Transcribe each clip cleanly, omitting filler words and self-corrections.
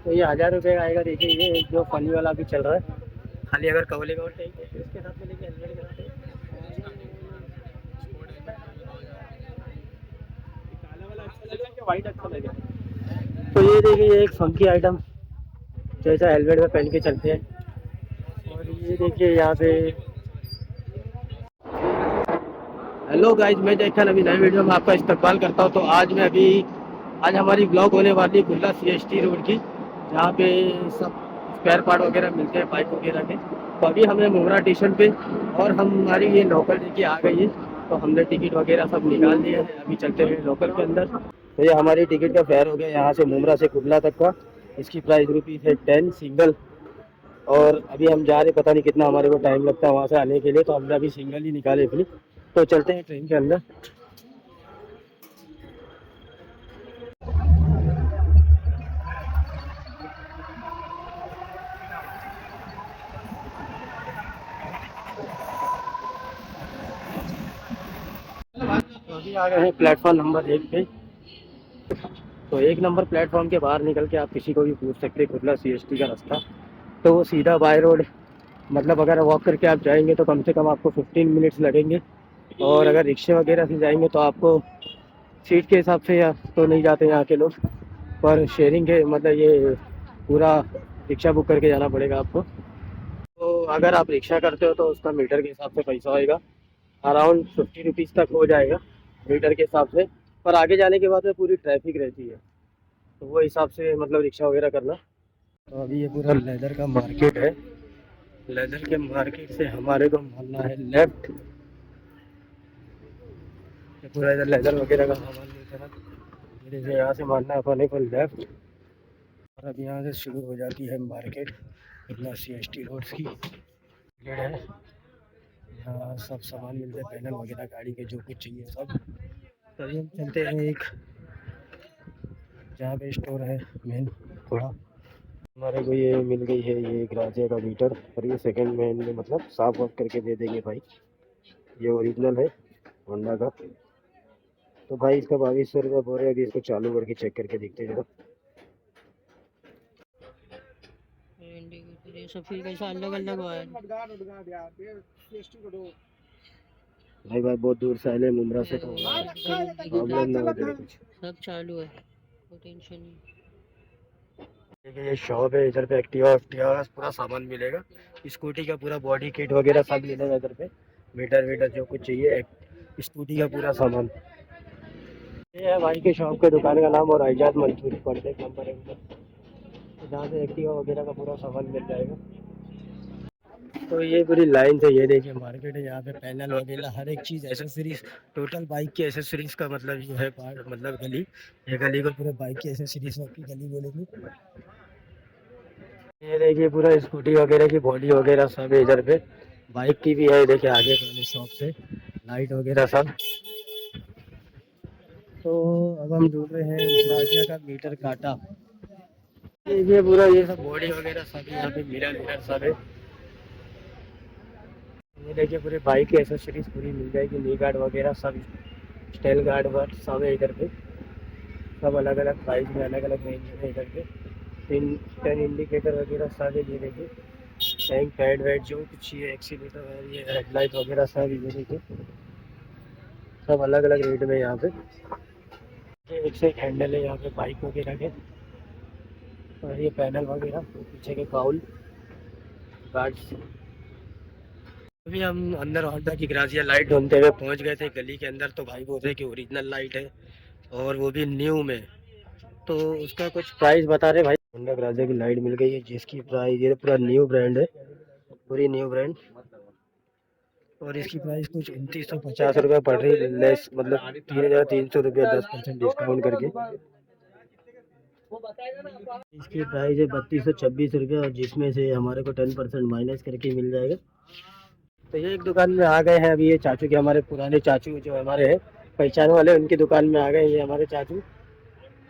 तो ये 1000 रुपये का आएगा। देखिए ये एक जो फनी वाला भी चल रहा है, खाली अगर कवले का और टैग इसके साथ में लेके हेलमेट के साथ है। काला वाला अच्छा लगा कि वाइट अच्छा लगा? तो ये देखिए ये एक फंकी आइटम जैसा हेलमेट में पहन के चलते हैं। और ये देखिए यहाँ पे, हेलो गाइज, मैं जयखान अभी नई वीडियो में आपका इस्तकबाल करता हूँ। तो आज हमारी ब्लॉग होने वाली है कुल्ला CST रोड की, जहाँ पे सब स्पेयर पार्ट वगैरह मिलते हैं बाइक वगैरह के। तो अभी हमें मुमरा स्टेशन पे और हमारी ये लोकल देखिए आ गई है। तो हमने टिकट वगैरह सब निकाल लिया है, अभी चलते हैं लोकल के अंदर। तो ये हमारी टिकट का फेयर हो गया यहाँ से मुमरा से कुल्ला तक का। इसकी प्राइस रुपीज़ है 10 सिंगल। और अभी हम जा रहे, पता नहीं कितना हमारे को टाइम लगता है वहाँ से आने के लिए, तो हमने अभी सिंगल ही निकाले अपनी। तो चलते हैं ट्रेन के अंदर। तो अभी आ गए हैं प्लेटफॉर्म नंबर 1 पे। तो 1 नंबर प्लेटफॉर्म के बाहर निकल के आप किसी को भी पूछ सकते हैं कुर्ला CST का रास्ता। तो वो सीधा बाय रोड, मतलब अगर वॉक करके आप जाएंगे तो कम से कम आपको 15 मिनट्स लगेंगे। और अगर रिक्शे वगैरह से जाएंगे तो आपको सीट के हिसाब से, या तो नहीं जाते यहाँ के लोग, पर शेयरिंग के मतलब ये पूरा रिक्शा बुक करके जाना पड़ेगा आपको। तो अगर आप रिक्शा करते हो तो उसका मीटर के हिसाब से पैसा होएगा, अराउंड 50 रुपीज़ तक हो जाएगा मीटर के हिसाब से। पर आगे जाने के बाद में पूरी ट्रैफिक रहती है, तो वो हिसाब से मतलब रिक्शा वगैरह करना। तो अभी ये पूरा लेदर का मार्केट है। लेदर के मार्केट से हमारे को मारना है लेफ्ट। ये पूरा इधर लेदर वगैरह का सामान मिलता है, धीरे से यहाँ से मारना है अपने को लेफ्ट। और अब यहाँ से शुरू हो जाती है मार्केट, कुर्ला CST रोड्स की भीड़ है। यहाँ सब सामान मिलते हैं, पैनल वगैरह गाड़ी के जो कुछ चाहिए सब। तभी हम चलते हैं एक जहाँ पे स्टोर है मेन थोड़ा। हमारे को ये मिल गई है ये एक राजा का मीटर, और ये सेकंड हैंड में मतलब साफ वाफ करके दे देंगे भाई। ये ओरिजिनल है होंडा का। तो भाई इसका 2200 रुपये बोल रहे हैं। अभी इसको चालू करके चेक करके देखते हैं जरा। इंडिकेटर ये सब फिर कैसा अलग अलग हुआ है भाई। भाई बहुत दूर से आए मुमरा से, तो प्रॉब्लम ना हो जाए कुछ। सब चालू है, कोई टेंशन नहीं। देखिए ये शॉप है, इधर पे एक्टिवा एक्टिवा पूरा सामान मिलेगा। स्कूटी का पूरा बॉडी किट वगैरह सब मिलेगा इधर पे। मीटर वीटर जो कुछ चाहिए, स्कूटी का पूरा सामान। ये है भाई के शॉप के दुकान का नाम, और आइजाद मंसूरी कॉन्टेक्ट नंबर है उधर, जहाँ से एक्टिवा वगैरह का पूरा सामान मिल जाएगा। तो ये पूरी लाइन से ये देखिए मार्केट है, यहाँ पे पैनल वगैरह हर एक चीज़ एसेसरीज, टोटल बाइक की एसेसरीज का मतलब ये है पार्ट, मतलब गली। ये गली को पूरे बाइक की एसेसरीज की गली बोलेंगे। ये देखिए पूरा स्कूटी वगैरह की बॉडी वगैरह सब है इधर पे। बाइक की भी है, देखिए आगे वाले शॉप से लाइट वगैरह सब। तो अब हम ढूंढ रहे हैं राजिया का मीटर काटा। ये पूरा ये सब बॉडी वगैरह सब यहाँ पे मिरर मिरर सब है। ये देखिए पूरे बाइक की एसेसरीज पूरी मिल जाएगी, नी गार्ड वगैरह सब, स्टेल गार्ड वर्ड सब है इधर पे। सब अलग अलग प्राइस में, अलग अलग रेंज में इधर पे। टेन इंडिकेटर वगैरह सब है। ये देखिए टैंक पैड वैड जो कुछ ये एक्सीलेटर है, ये हेडलाइट वगैरह सब ये देखिए, सब अलग अलग रेट में यहाँ पे। ये एक से एक हैंडल है यहाँ पे बाइक वगैरह के। और ये पैनल वगैरह पीछे के काउल गार्ड्स। अभी हम अंदर होंडा की ग्राजिया लाइट ढूंढते हुए पहुंच गए थे गली के अंदर। तो भाई बोल रहे कि ओरिजिनल लाइट है और वो भी न्यू में। तो उसका कुछ प्राइस बता रहे भाई। होंडा ग्राजिया की लाइट मिल गई है जिसकी प्राइस, ये पूरा न्यू ब्रांड है, पूरी न्यू ब्रांड। और इसकी प्राइस कुछ 2950 रुपये पड़ रही है, लेस मतलब 3300 रुपये 10% डिस्काउंट करके। इसकी प्राइस है 3226 रुपये, और जिसमें से हमारे को 10% माइनस करके मिल जाएगा। तो ये एक दुकान में आ गए हैं अभी। ये चाचू के, हमारे पुराने चाचू जो हमारे हैं पहचान वाले, उनकी दुकान में आ गए ये हमारे चाचू।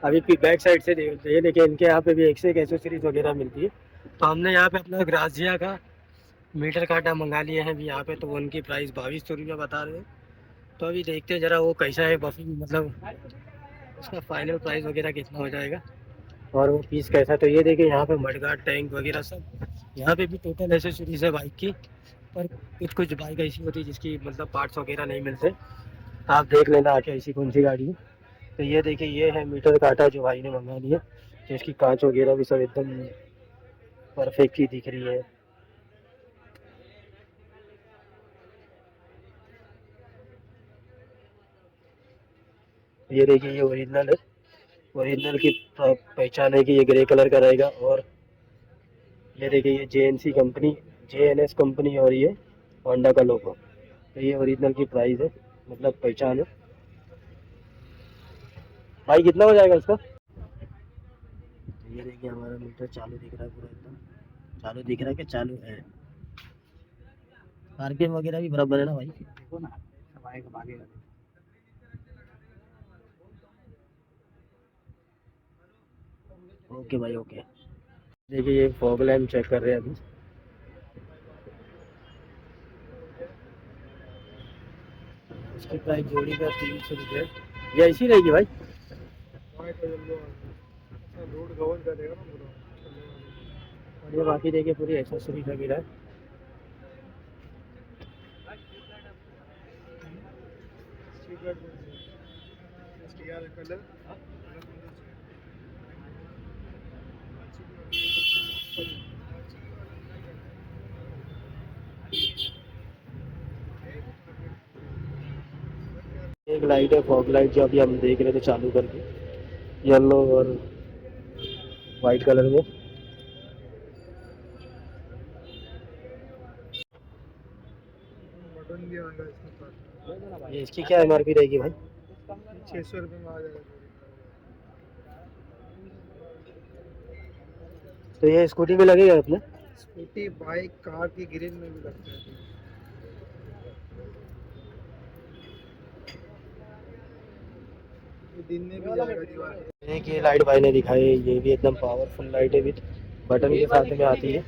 अभी बैक साइड से ये देखिए इनके यहाँ पे भी एक से एक एसेसरीज वगैरह मिलती है। तो हमने यहाँ पे अपना ग्राजिया का मीटर काटा मंगा लिए हैं अभी यहाँ पे। तो उनकी प्राइस 2200 रुपये बता रहे हैं। तो अभी देखते हैं ज़रा वो कैसा है बफिंग, मतलब उसका फाइनल प्राइस वगैरह कितना हो जाएगा। और वो पीस कैसा, तो ये देखिए यहाँ पे मडगार्ड टैंक वगैरह सब, यहाँ पे भी टोटल एसेसरीज है बाइक की। पर कुछ कुछ बाइक ऐसी होती है जिसकी मतलब पार्ट्स वगैरह नहीं मिलते, आप देख लेना आके ऐसी कौन सी गाड़ी है। तो ये देखिए ये है मीटर काटा जो भाई ने मंगा लिया, तो इसकी कांच वगैरह भी सब एकदम परफेक्ट ही दिख रही है। ये देखिए ये ओरिजिनल है, ओरिजिनल की पहचान है कि ये ग्रे कलर का रहेगा। और ये देखिए ये JNC कंपनी, JNS कंपनी और ये होंडा का लोगो। तो ये ओरिजिनल की प्राइस है, मतलब पहचान है। भाई कितना हो जाएगा इसका? तो ये देखिए हमारा मीटर चालू दिख रहा है, पूरा एकदम चालू दिख रहा है कि चालू है। आरपीएम वगैरह भी बराबर है ना भाई? देखो ना, सब आएगा भागेगा। ओके भाई ओके। देखिए ये फॉग लैम्प चेक कर रहे हैं अभी। इसकी प्राइस जोड़ी का 300 रुपये। ये ऐसी रहेगी भाई? रोड कवर करेगा ना पूरा। और ये बाकी देखिए पूरी एक्सेसरीज वगैरह है। एक लाइट है फॉग लाइट जो अभी हम देख रहे थे चालू करके, येलो और वाइट कलर में। बटन भी आएगा इसमें। ये इसकी क्या MRP रहेगी भाई? 600 रुपये में आ जाएगा। तो ये स्कूटी में लगेगा अपने? स्कूटी बाइक कार की ग्रिल में भी लगता है। दिन में भी जाएगा। एक ये लाइट भाई ने दिखाई, ये भी एकदम पावरफुल लाइट है, विद बटन के साथ में आती है,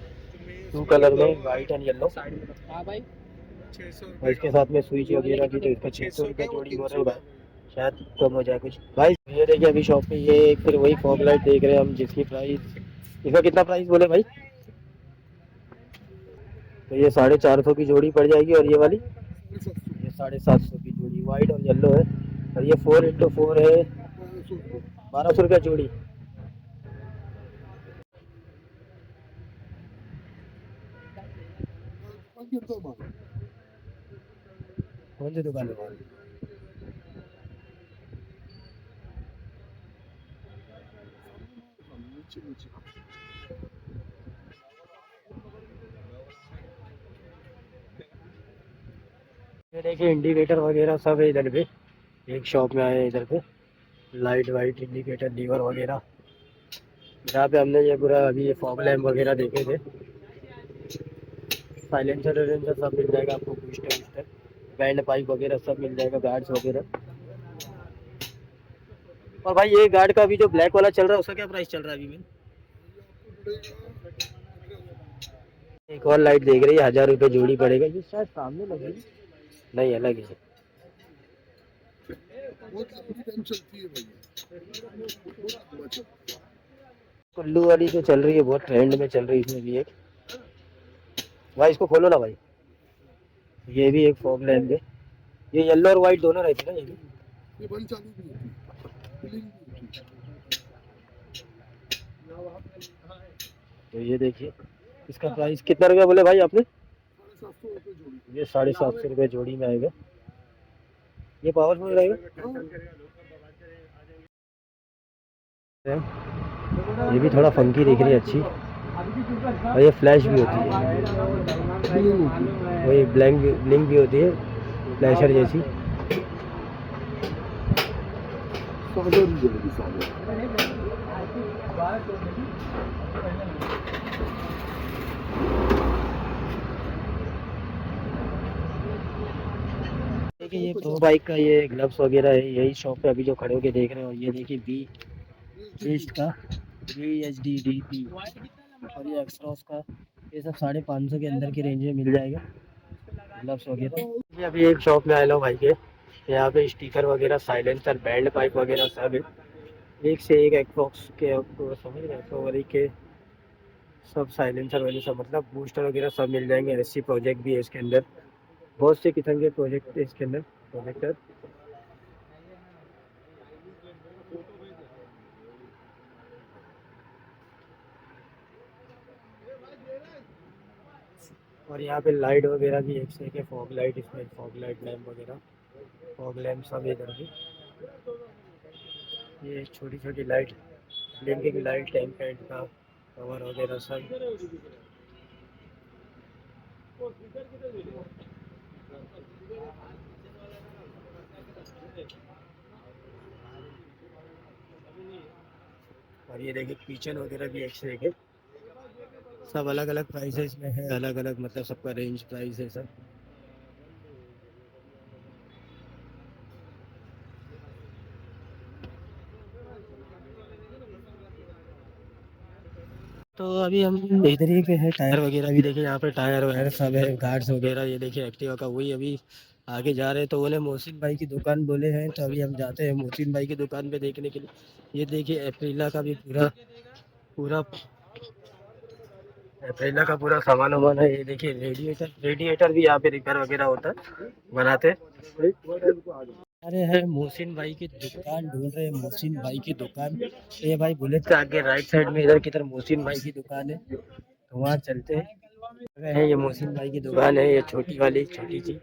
2 कलर में, वाइट एंड येलो। और इसके साथ में स्विच वगैरह भी, तो इसका 600 रुपये जोड़ी बोल रहे हैं भाई, शायद कम हो जाए कुछ। भाई ये देखिए अभी शॉप पे ये फिर वही फॉग लाइट देख रहे हैं हम, जिसकी प्राइस, इसका कितना प्राइस बोले भाई? तो ये 450 की जोड़ी पड़ जाएगी। और ये वाली ये 750 की जोड़ी, वाइट और येलो है। और ये 4x4 है, 1200 रुपया जोड़ी। कौन सी दुकान है? ये देखिए इंडिकेटर वगैरह सब है इधर पे, एक शॉप में आए हैं इधर पे, लाइट वाइट इंडिकेटर लीवर वगैरह। जहाँ पे हमने ये पूरा अभी ये फॉग लैम्प वगैरह देखे थे, साइलेंसर वाइलेंसर सब मिल जाएगा आपको, बूस्टर वूस्टर, बैंड पाइप वगैरह सब मिल जाएगा, गार्ड्स वगैरह। और भाई ये गार्ड का अभी जो ब्लैक वाला चल रहा है उसका क्या प्राइस चल रहा है अभी में? एक और लाइट देख रही है, 1000 रुपये जोड़ी पड़ेगा, ये शायद सामने लगेगी, नहीं अलग है। कुल्लू वाली जो चल रही है बहुत ट्रेंड में चल रही है, इसमें भी एक, भाई इसको खोलो ना भाई। ये भी एक फॉग लैम्प है, ये येलो और वाइट दोनों रहती है ना? ये बड़ी चालू भी होती है। तो ये देखिए इसका प्राइस कितना रुपया बोले भाई आपने? 750 ये 750 रुपये जोड़ी में आएगा। ये पावरफुल रहेगा, ये भी थोड़ा फंकी दिख रही है, अच्छी। और ये फ्लैश भी होती है, वही ब्लिंक भी होती है, फ्लैशर जैसी। देखिए ये प्रो बाइक का ये ग्लव्स वगैरह है, यही शॉप पे अभी जो खड़े होके देख रहे हो। ये देखिए बी बेस्ट का BHDDP, और ये एक्सट्रॉस का, ये सब 550 के अंदर की रेंज में मिल जाएगा ग्लव्स वगैरह। ये अभी एक शॉप में आए लो भाई के, यहाँ पे स्टिकर वगैरह, साइलेंसर, बैंड पाइप वगैरह सब है। एक से एक एक्सबॉक्स के आपको समझ रहे हैं, वही के सब साइलेंसर वाले सब मतलब बूस्टर वगैरह सब मिल जाएंगे। एससी प्रोजेक्ट भी है इसके अंदर, बहुत से किस्म के प्रोजेक्ट है इसके अंदर प्रोजेक्टर। और यहाँ पे लाइट वगैरह भी एक से एक है, फॉग लाइट, इसमें फॉग लाइट लैम्प वगैरह, फॉग लैम्प सब इधर भी। ये छोटी छोटी light, blinking light, tank pant का कवर वगैरह सब। और ये देखिए किचन वगैरह भी एक से एक है, सब अलग अलग प्राइसेस में है, अलग अलग मतलब सबका रेंज प्राइस है सब। तो अभी हम इधर ही पे है, टायर वगैरह भी देखिए, यहाँ पे टायर वगैरह सब है, गार्ड्स वगैरह। ये देखिए एक्टिवा का, वही अभी आगे जा रहे हैं तो बोले मोहसिन भाई की दुकान बोले हैं, तो अभी हम जाते हैं मोहसिन भाई की दुकान पे देखने के लिए। ये देखिए एप्रिला का भी पूरा पूरा एप्रिला का पूरा सामान वामान है। ये देखिए रेडिएटर, रेडिएटर भी यहाँ पे रिपेयर वगैरह होता है, बनाते हैं। अरे है मोहसिन भाई की दुकान ढूंढ रहे हैं, मोहसिन भाई की दुकान। ये भाई बुलेट के आगे राइट साइड में इधर की तरफ मोहसिन भाई की दुकान है, तो वहाँ चलते हैं। है ये मोहसिन भाई की दुकान है, ये छोटी वाली, छोटी सी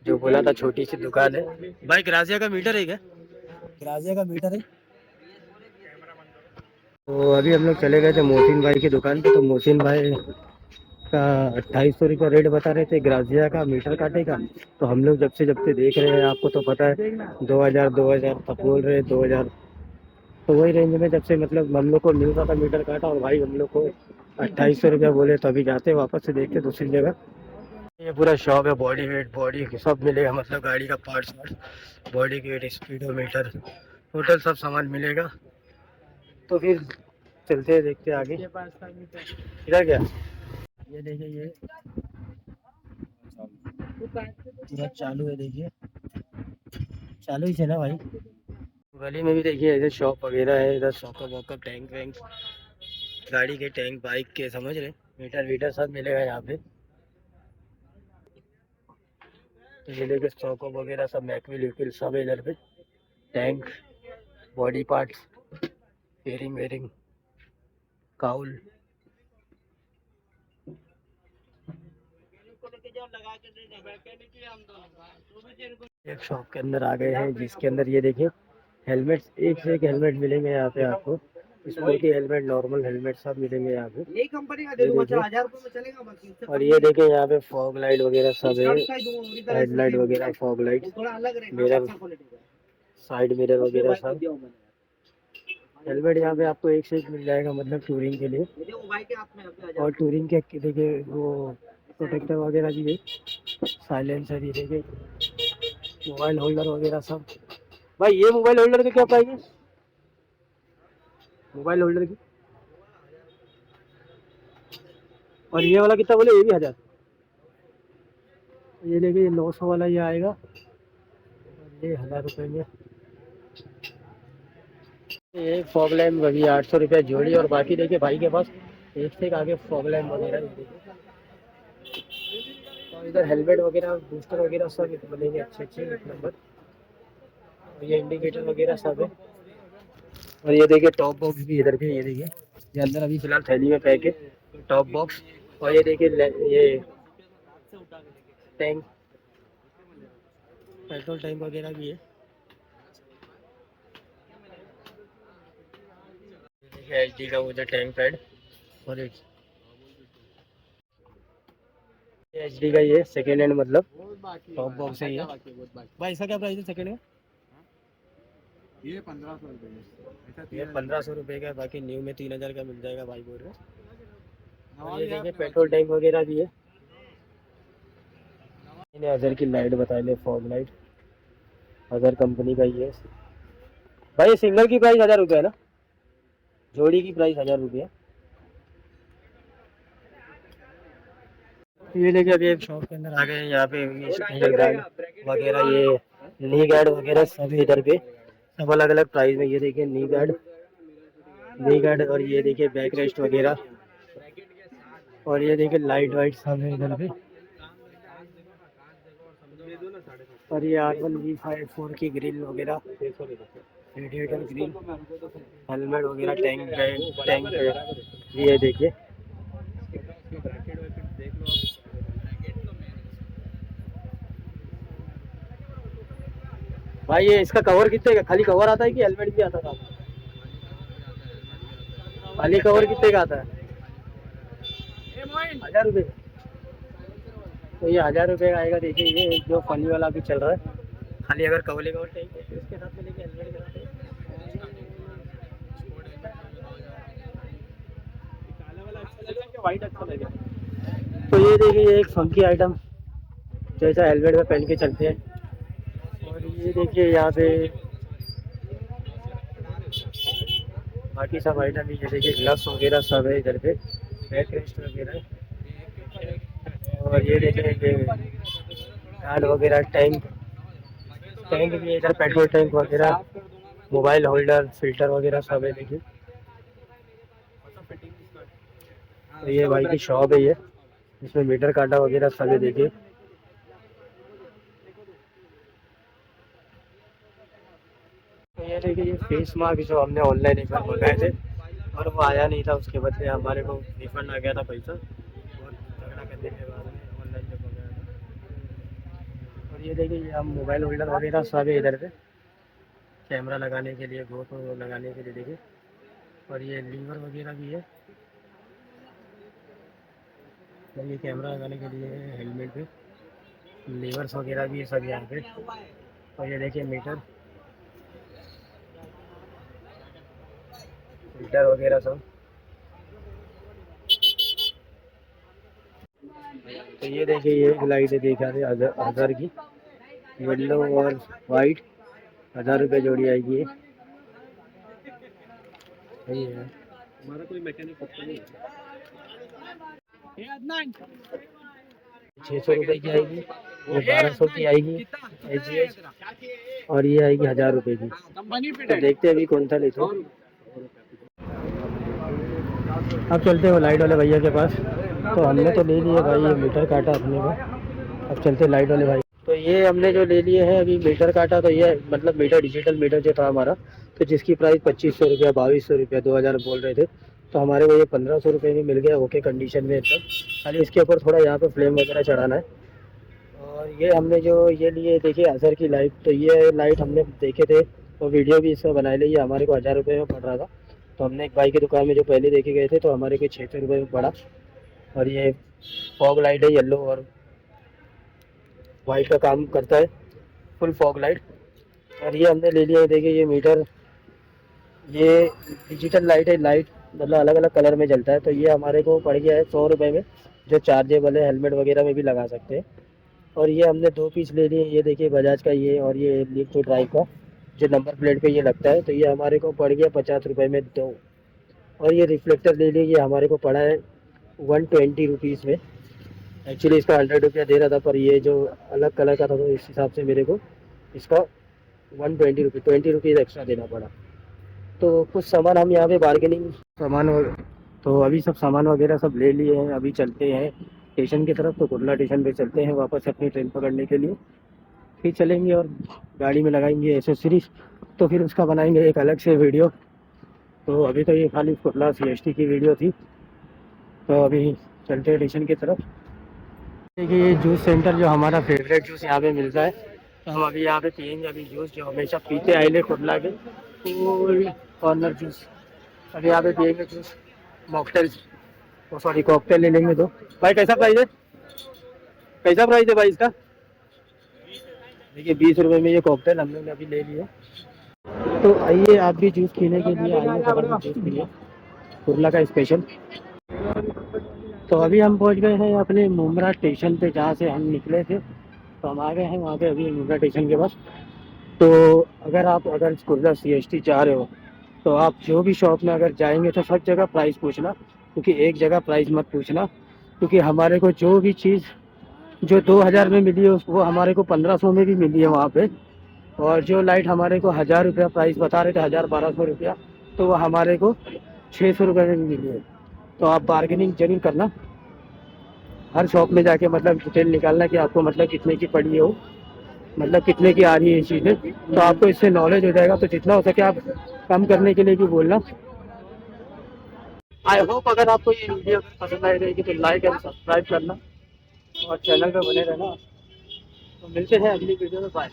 जो बोला था, छोटी सी दुकान है। भाई ग्राजिया का मीटर है क्या? ग्राजिया का मीटर है। तो अभी हम लोग चले गए थे मोहसिन भाई की दुकान पे, तो मोहसिन भाई का 2800 रुपये रेट बता रहे थे ग्राजिया का मीटर काटे का। तो हम लोग जब से देख रहे हैं, आपको तो पता है 2000 तक बोल रहे हैं, 2000। तो वही रेंज में जब से मतलब हम लोग को मिल रहा था मीटर काटा, और भाई हम लोग को 2800 रुपया बोले, तो अभी जाते वापस से देखते दूसरी जगह। ये पूरा शॉप है, बॉडी वेट बॉडी सब मिलेगा, मतलब गाड़ी का parts वार्ट्स, body weight, speedometer, total सब सामान मिलेगा। तो फिर चलते हैं, देखते हैं आगे। इधर क्या, ये देखिए ये पूरा चालू है, देखिए चालू ही है ना भाई। गली में भी देखिए इधर शॉप वगैरह है, इधर शॉकअप वॉकअप, टैंक वैंक, गाड़ी के टैंक, बाइक के, समझ रहे, मीटर वीटर सब मिलेगा यहाँ पे। तो ये देखिए शॉकअप वगैरह सब, मैकविल वैकविल सब है इधर पे, टैंक, बॉडी पार्ट्स, बेरिंग वेरिंग, काउल। एक शॉप के अंदर आ गए हैं, जिसके अंदर ये देखिए हेलमेट, एक से एक हेलमेट मिलेंगे यहाँ पे आपको, स्पोर्टी हेलमेट, नॉर्मल हेलमेट सब मिलेंगे यहाँ पे। यही कंपनी का दे दो, 1000 रुपये में चलेगा बस। और ये देखिए यहाँ पे फॉग लाइट वगैरह सब है, हेडलाइट वगैरह, fog light, mirror, side mirror वगैरह सब। हेलमेट यहाँ पे आपको एक से एक मिल जाएगा, मतलब टूरिंग के लिए। और टूरिंग के देखिए वो प्रोटेक्टर वगैरह भी है, साइलेंसर, ये देखिए मोबाइल होल्डर वगैरह सब। भाई ये मोबाइल होल्डर का क्या प्राइस है? मोबाइल होल्डर की। और ये वाला कितना बोले? ये भी 1000। ये देखिए 900 वाला ये आएगा, और ये 1000 रुपये में। ये फॉग लैम्प वही 800 रुपया जोड़ी, और बाकी देखिए भाई के पास एक से एक आगे फॉग लैम्प वगैरह ये देखिए। और इधर हेलमेट वगैरह, बूस्टर वगैरह सब मिलेंगे, अच्छे अच्छे एक नंबर। और ये इंडिकेटर वगैरह सब है। और ये देखिए टॉप बॉक्स भी इधर के, ये देखिए ये अंदर अभी फिलहाल थैली में पैक है, टॉप बॉक्स। और ये देखिए ये टैंक, पेट्रोल टैंक वगैरह भी है। देखिए एचडी का वो जो टैंक पैड, और एक एचडी का ये सेकेंड हैंड मतलब टॉप बॉक्स है ये। भाई इसका क्या प्राइस है सेकेंड हैंड? ये 1500 रुपये, ये 1500 रुपये का है, बाकी न्यू में 3000 का मिल जाएगा भाई बोल रहे। और ये देखिए पेट्रोल टैंक वगैरह भी है। इन्हें अजर की लाइट बता ले, फॉग लाइट, अजर कंपनी का ही है। भाई ये सिंगल की प्राइस 1000 रुपये है ना, जोड़ी की प्राइस 1000 रुपये। ये देखिए अभी एक शॉप के अंदर आ गए हैं, यहाँ पे स्पेशल गार्ड वगैरह, ये नी गार्ड वगैरह सब इधर पे, सब अलग अलग प्राइस में। ये देखिए नी गार्ड नी गार्ड, और ये देखिए बैक रेस्ट वगैरह, और ये देखिए लाइट वाइट सब है इधर पे। और ये R1V54 की ग्रिल वगैरह, रेडिएटर ग्रिल, हेलमेट वगैरह, टैंक ये देखिए। भाई ये इसका कवर कितने का, खाली कवर आता है कि हेलमेट भी आता था? खाली कवर कितने का आता है? 1000 रुपये। तो ये 1000 रुपये का आएगा। देखिए ये जो फनी वाला भी चल रहा है, खाली अगर कवर लेगा और टैंक है उसके साथ में लेके हेलमेट के साथ वाइट अच्छा लगेगा। तो ये देखिए ये एक फंकी आइटम जैसा हेलमेट में पहन के चलते हैं। और ये देखिए यहाँ पे बाकी सब आइटम, ये देखिए ग्लव्स वगैरह सब है इधर पे, बैक रेस्ट वगैरह। और ये देखिए ये गार्ड वगैरह, टैंक भी है इधर, पेट्रोल टैंक वगैरह, मोबाइल होल्डर, फिल्टर वगैरह सब है देखिए। तो ये भाई की शॉप है, ये इसमें मीटर काटा वगैरह सब है देखिए। तो ये देखिए ये फेस मास्क जो हमने ऑनलाइन एक बार मंगाए थे और वो आया नहीं था, उसके बदले हमारे को रिफंड आ गया था पैसा, बहुत झगड़ा करने के बाद में ऑनलाइन जब मंगाया था। और ये देखिए ये हम मोबाइल होल्डर वगैरह सब है इधर पे, कैमरा लगाने के लिए, GoPro लगाने के लिए देखिए। और ये लीवर वगैरह भी है, और ये कैमरा लगाने के लिए हेलमेट पे लीवर्स वगैरह भी है सब यहाँ पे। और ये देखिए मीटर, फिल्टर वगैरह सब। तो ये देखिए ये एक लाइट है, देखा थे 1000 की, येलो और वाइट, 1000 रुपये जोड़ी आएगी ये। सही है हमारा कोई मैकेनिक नहीं। 600 रुपये की आएगी, ये 1200 की आएगी AGS, और ये आएगी 1000 रुपये की। तो देखते हैं अभी कौन सा लेते हैं। अब चलते हो लाइट वाले भैया के पास। तो हमने तो ले लिया भाई, ये मीटर काटा अपने को। अब चलते लाइट वाले भाई। तो ये हमने जो ले लिए हैं अभी मीटर काटा, तो ये मतलब मीटर, डिजिटल मीटर जो था हमारा, तो जिसकी प्राइस 2500 रुपया, 2200 रुपया, 2000 बोल रहे थे, तो हमारे को ये 1500 रुपये में मिल गया, ओके कंडीशन में एकदम। खाली इसके ऊपर थोड़ा यहाँ पे फ्लेम वगैरह चढ़ाना है। और ये हमने जो ये लिए देखिए अजर की लाइट, तो ये लाइट हमने देखे थे और वीडियो भी इसका बनाए लिए, हमारे को 1000 रुपये में पड़ रहा था। तो हमने एक भाई की दुकान में जो पहले देखे गए थे, तो हमारे को 600 रुपये में पड़ा। और ये फॉग लाइट है, येलो और वाइट का काम करता है, फुल फॉग लाइट। और ये हमने ले लिया है, देखिए ये मीटर, ये डिजिटल लाइट है, लाइट मतलब अलग अलग कलर में जलता है। तो ये हमारे को पड़ गया है 100 रुपये में, जो चार्जेबल है, हेलमेट वगैरह में भी लगा सकते हैं। और ये हमने 2 पीस ले लिए, ये देखिए बजाज का ये, और ये लिफ्ट टू ड्राइव का जो नंबर प्लेट पे ये लगता है, तो ये हमारे को पड़ गया 50 रुपये में 2। और ये रिफ्लेक्टर ले लिए, ये हमारे को पड़ा है 120 रुपीज़ में। एक्चुअली इसका 100 रुपया दे रहा था, पर ये जो अलग कलर का था तो इस हिसाब से मेरे को इसका 120 रुपये, 20 रुपीज़ एक्स्ट्रा देना पड़ा। तो कुछ सामान हम यहाँ पे बार्गेनिंग सामान तो अभी सब सामान वगैरह सब ले लिए हैं। अभी चलते हैं स्टेशन की तरफ, तो कुर्ला स्टेशन पे चलते हैं वापस अपनी ट्रेन पकड़ने के लिए। फिर चलेंगे और गाड़ी में लगाएंगे एसेसरीज, तो फिर उसका बनाएंगे एक अलग से वीडियो। तो अभी तो ये खाली कुर्ला CST की वीडियो थी। तो अभी चलते हैं स्टेशन की तरफ। देखिए ये जूस सेंटर जो हमारा फेवरेट जूस यहाँ पे मिलता है, तो हम अभी यहाँ पे पियेंगे अभी जूस, जो हमेशा पीते आए ले कुर्ला के, फुल कॉर्नर जूस। अभी यहाँ पे पियेंगे जूस, मॉकटेल्स, तो सॉरी कॉकटेल ले लेंगे दो। भाई कैसा प्राइस है, कैसा प्राइस है भाई इसका? देखिए 20 रुपये में ये कॉकटेल हम लोग ने अभी ले लिया। तो आइए आप भी जूस पीने के लिए आइए, फटाफट जूस पीजिए, कुर्ला का स्पेशल। तो अभी हम पहुंच गए हैं अपने मुमरा स्टेशन पे, जहाँ से हम निकले थे। तो हम आ गए हैं वहाँ पे अभी मुमरा स्टेशन के पास। तो अगर कुर्ला CST चाह रहे हो, तो आप जो भी शॉप में अगर जाएंगे तो सब जगह प्राइस पूछना, क्योंकि एक जगह प्राइस मत पूछना। क्योंकि हमारे को जो भी चीज़ जो 2000 में मिली है वो हमारे को 1500 में भी मिली है वहाँ पे। और जो लाइट हमारे को 1000 रुपया प्राइस बता रहे थे, 1000-1200 रुपया, तो वो हमारे को 600 रुपये में मिली है। तो आप बार्गेनिंग जरूर करना, हर शॉप में जाके मतलब डिटेल निकालना कि आपको मतलब कितने की पड़ी है वो, मतलब कितने की आ रही है ये चीज़ें, तो आपको इससे नॉलेज हो जाएगा। तो जितना हो सके आप कम करने के लिए भी बोलना। आई होप अगर आपको ये वीडियो पसंद आई रहेगी तो लाइक एंड सब्सक्राइब करना और चैनल पे बने रहना। तो मिलते हैं अगली वीडियो में, बाय।